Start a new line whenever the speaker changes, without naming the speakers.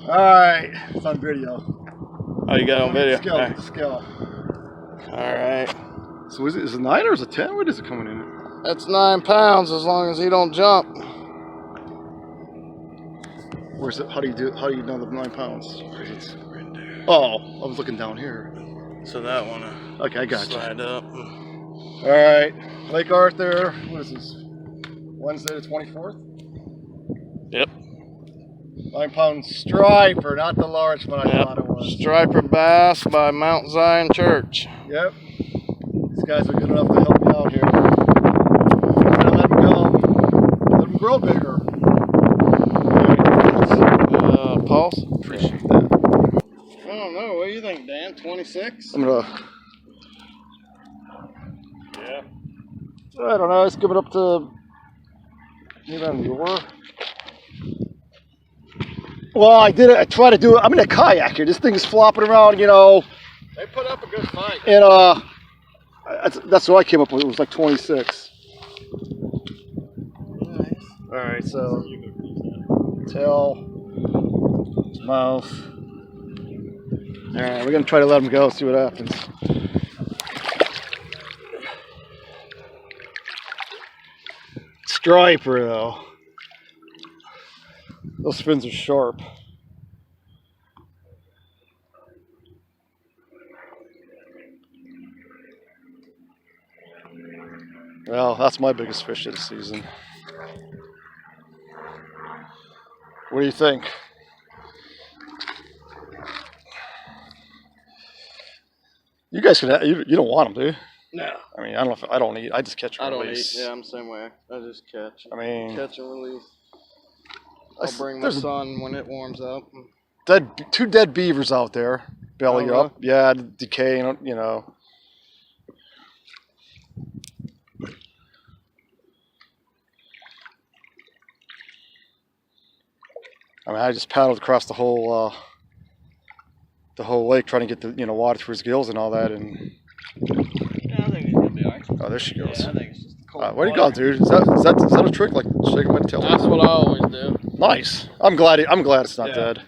Alright, it's on video.
Oh, you got it on video?
Skill,
All right.
skill.
All right.
So is it 9 or is it 10? What is it coming in?
That's 9 pounds as long as he don't jump.
Where's it? How do you know the 9 pounds? Oh, I was looking down here.
So that one.
Okay, I got you.
Slide up.
All right, Lake Arthur. What is this? Wednesday the 24th.
Yep.
9 pound striper, not the large one I thought it was.
Striper bass by Mount Zion Church.
Yep. These guys are good enough to help me out here. I'm gonna let them go. Let them grow bigger.
Pulse?
Appreciate that.
I don't know. What do you think, Dan? 26?
I'm gonna.
Yeah.
I don't know. Let's give it up to. Maybe on the oar. Well, I did it. I try to do it. I'm in a kayak here. This thing is flopping around, you know.
They put up a good fight.
And that's what I came up with. It was like 26.
Nice.
All right, so tail, mouth. All right, we're gonna try to let him go. See what happens. Striper though. Those fins are sharp. Well, that's my biggest fish of the season. What do you think? You guys can. You don't want them, do you?
No.
I mean, I don't know if I don't eat. I just catch and
I don't
release.
eat. Yeah, I'm the same way. I just catch.
I mean,
Catch and release. I'll bring my son when it warms up.
Two dead beavers out there, belly
Oh,
up. Yeah, decaying. You know. I mean, I just paddled across the whole lake trying to get the water through his gills and all that. And
Yeah, I think he's gonna be alright.
oh, there she goes.
Yeah, I think it's just cold.
Where do you go, dude? Is that a trick? Like shaking my tail?
That's what I always do.
Nice. I'm glad it's not
Yeah.
dead.